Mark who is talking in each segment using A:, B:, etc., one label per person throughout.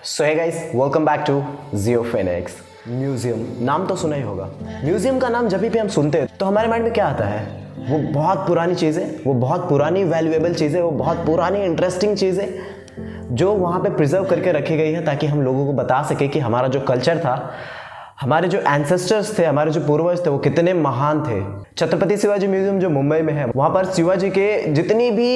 A: So hey guys, welcome back to Jio Phoenix. Museum नाम तो सुना ही होगा। म्यूजियम का नाम जब भी हम सुनते हैं तो हमारे माइंड में क्या आता है? वो बहुत पुरानी चीज़ें, वो बहुत पुरानी वैल्यूएबल चीज़ें, वो बहुत पुरानी इंटरेस्टिंग चीज़ें जो वहाँ पे प्रिजर्व करके रखी गई है ताकि हम लोगों को बता सके कि हमारा जो कल्चर था, हमारे जो एंसेस्टर्स थे, हमारे जो पूर्वज थे, वो कितने महान थे। छत्रपति शिवाजी म्यूजियम जो मुंबई में है, वहाँ पर शिवाजी के जितनी भी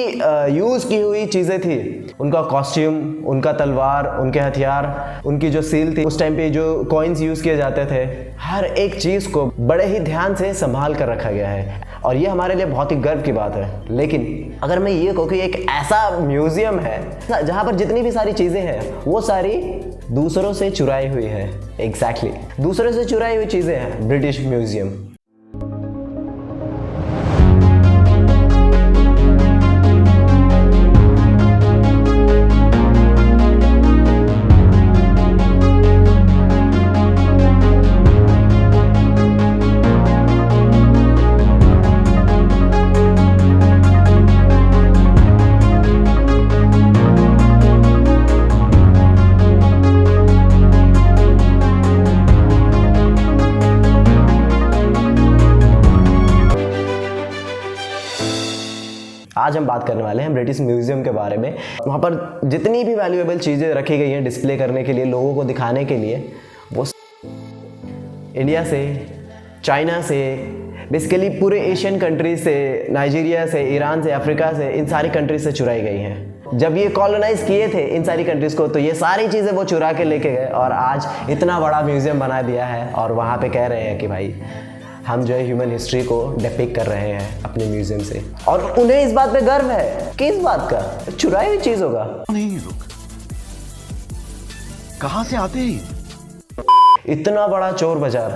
A: यूज़ की हुई चीज़ें थी, उनका कॉस्ट्यूम, उनका तलवार, उनके हथियार, उनकी जो सील थी, उस टाइम पे जो कॉइन्स यूज़ किए जाते थे, हर एक चीज़ को बड़े ही ध्यान से संभाल कर रखा गया है और ये हमारे लिए बहुत ही गर्व की बात है। लेकिन अगर मैं ये कहूँ कि एक ऐसा म्यूजियम है जहाँ पर जितनी भी सारी चीज़ें हैं वो सारी दूसरों से चुराई हुई है। एग्जैक्टली, दूसरों से चुराई हुई चीज़ें हैं ब्रिटिश म्यूजियम। आज हम बात करने वाले हैं ब्रिटिश म्यूजियम के बारे में। वहाँ पर जितनी भी वैल्यूएबल चीज़ें रखी गई हैं डिस्प्ले करने के लिए, लोगों को दिखाने के लिए, वो इंडिया से, चाइना से, बेसिकली पूरे एशियन कंट्रीज से, नाइजीरिया से, ईरान से, अफ्रीका से, इन सारी कंट्रीज से चुराई गई हैं। जब ये कॉलोनाइज किए थे इन सारी कंट्रीज़ को तो ये सारी चीज़ें वो चुरा के लेके गए और आज इतना बड़ा म्यूज़ियम बना दिया है और वहाँ पे कह रहे हैं कि भाई हम जो है ह्यूमन हिस्ट्री को डिपिक्ट कर रहे हैं अपने म्यूजियम से। और उन्हें इस बात पे गर्व है। किस बात का? चुराई हुई चीज होगा।
B: नहीं लोग कहां से आते हैं?
A: इतना बड़ा चोर बाजार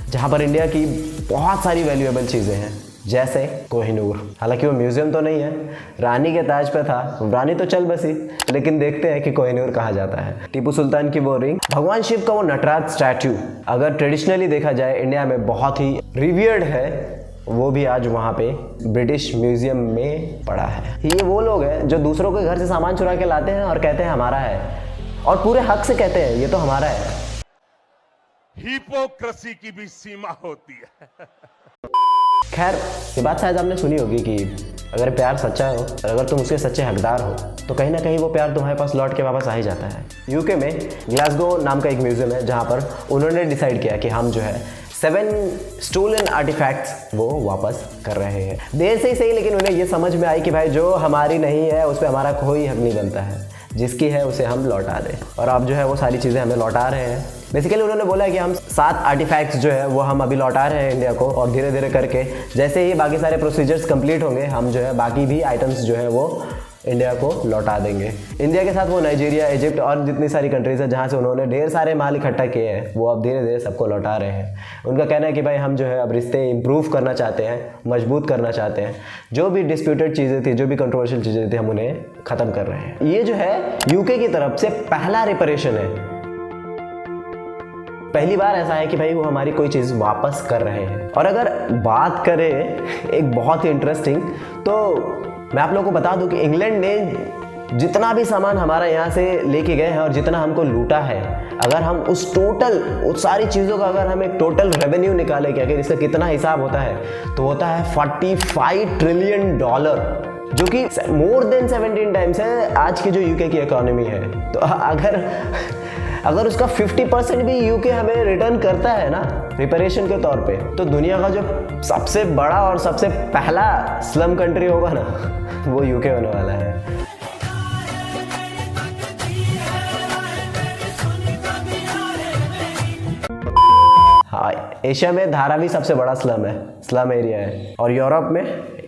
A: जहां पर इंडिया की बहुत सारी वैल्यूएबल चीजें हैं, जैसे कोहिनूर। हालांकि वो म्यूजियम तो नहीं है, रानी के ताज पे था, रानी तो चल बसी, लेकिन देखते हैं कि कोहिनूर कहाँ जाता है। टीपू सुल्तान की वो रिंग, भगवान शिव का वो नटराज स्टैट्यू, अगर ट्रेडिशनली देखा जाए इंडिया में बहुत ही रिवियर्ड है, वो भी आज वहाँ पे ब्रिटिश म्यूजियम में पड़ा है। ये वो लोग हैं जो दूसरों के घर से सामान चुरा के लाते हैं और कहते हैं हमारा है, और पूरे हक से कहते हैं ये तो हमारा है।
C: हिपोक्रेसी की भी सीमा होती है।
A: खैर, ये बात शायद आपने सुनी होगी कि अगर प्यार सच्चा हो और अगर तुम उसके सच्चे हकदार हो तो कहीं ना कहीं वो प्यार तुम्हारे पास लौट के वापस आ ही जाता है। यूके में ग्लासगो नाम का एक म्यूजियम है जहाँ पर उन्होंने डिसाइड किया कि हम जो है 7 स्टोलन आर्टिफैक्ट्स वो वापस कर रहे हैं। देर से ही सही, लेकिन उन्हें ये समझ में आई कि भाई जो हमारी नहीं है उस पर हमारा कोई हक नहीं बनता है, जिसकी है उसे हम लौटा दें। और अब जो है वो सारी चीज़ें हमें लौटा रहे हैं। बेसिकली उन्होंने बोला है कि हम 7 आर्टिफैक्ट्स जो है वो हम अभी लौटा रहे हैं इंडिया को, और धीरे धीरे करके जैसे ही बाकी सारे प्रोसीजर्स कंप्लीट होंगे हम जो है बाकी भी आइटम्स जो है वो इंडिया को लौटा देंगे। इंडिया के साथ वो नाइजीरिया, इजिप्ट और जितनी सारी कंट्रीज है जहाँ से उन्होंने ढेर सारे माल इकट्ठा किए हैं वो अब धीरे धीरे सबको लौटा रहे हैं। उनका कहना है कि भाई हम जो है अब रिश्ते इंप्रूव करना चाहते हैं, मजबूत करना चाहते हैं। जो भी डिस्प्यूटेड चीज़ें थी, जो भी कंट्रोवर्शियल चीज़ें थी, हम उन्हें ख़त्म कर रहे हैं। ये जो है यूके की तरफ से पहला रिपरेशन है। पहली बार ऐसा है कि भाई वो हमारी कोई चीज़ वापस कर रहे हैं। और अगर बात करें एक बहुत ही इंटरेस्टिंग, तो मैं आप लोगों को बता दूं कि इंग्लैंड ने जितना भी सामान हमारा यहाँ से लेके गए हैं और जितना हमको लूटा है, अगर हम उस सारी चीज़ों का अगर हम एक टोटल रेवेन्यू निकालें कि अगर इसका कितना हिसाब होता है तो होता है $45 ट्रिलियन, जो कि मोर देन 17 टाइम्स है आज की जो यूके की इकोनॉमी है। तो अगर उसका 50% भी यूके हमें रिटर्न करता है ना रिपेरेशन के तौर पे, तो दुनिया का जो सबसे बड़ा और सबसे पहला स्लम कंट्री होगा ना वो यूके होने वाला है। हाँ, एशिया में धारावी सबसे बड़ा स्लम एरिया है, और यूरोप में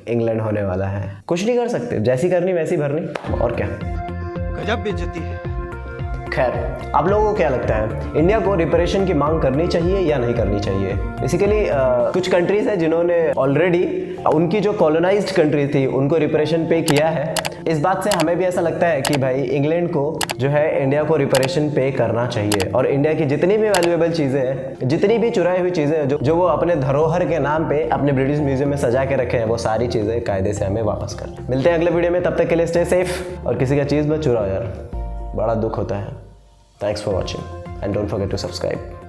A: इंग्लैंड होने वाला है। कुछ नहीं कर सकते, जैसी करनी वैसी भरनी, और क्या।
B: गजब बेइज्जती है।
A: खैर, आप लोगों को क्या लगता है, इंडिया को रिपेरेशन की मांग करनी चाहिए या नहीं करनी चाहिए? बेसिकली कुछ कंट्रीज हैं जिन्होंने ऑलरेडी उनकी जो कॉलोनाइज्ड कंट्री थी उनको रिपेरेशन पे किया है। इस बात से हमें भी ऐसा लगता है कि भाई इंग्लैंड को जो है इंडिया को रिपेरेशन पे करना चाहिए, और इंडिया की जितनी भी वैल्यूएबल चीज़ें हैं, जितनी भी चुराई हुई चीज़ें हैं जो वो अपने धरोहर के नाम पे अपने ब्रिटिश म्यूजियम में सजा के रखे हैं, वो सारी चीज़ें कायदे से हमें वापस कर। मिलते हैं अगले वीडियो में, तब तक के लिए स्टे सेफ और किसी का चीज़ मत चुराओ यार, बड़ा दुख होता है। Thanks for watching and don't forget to subscribe.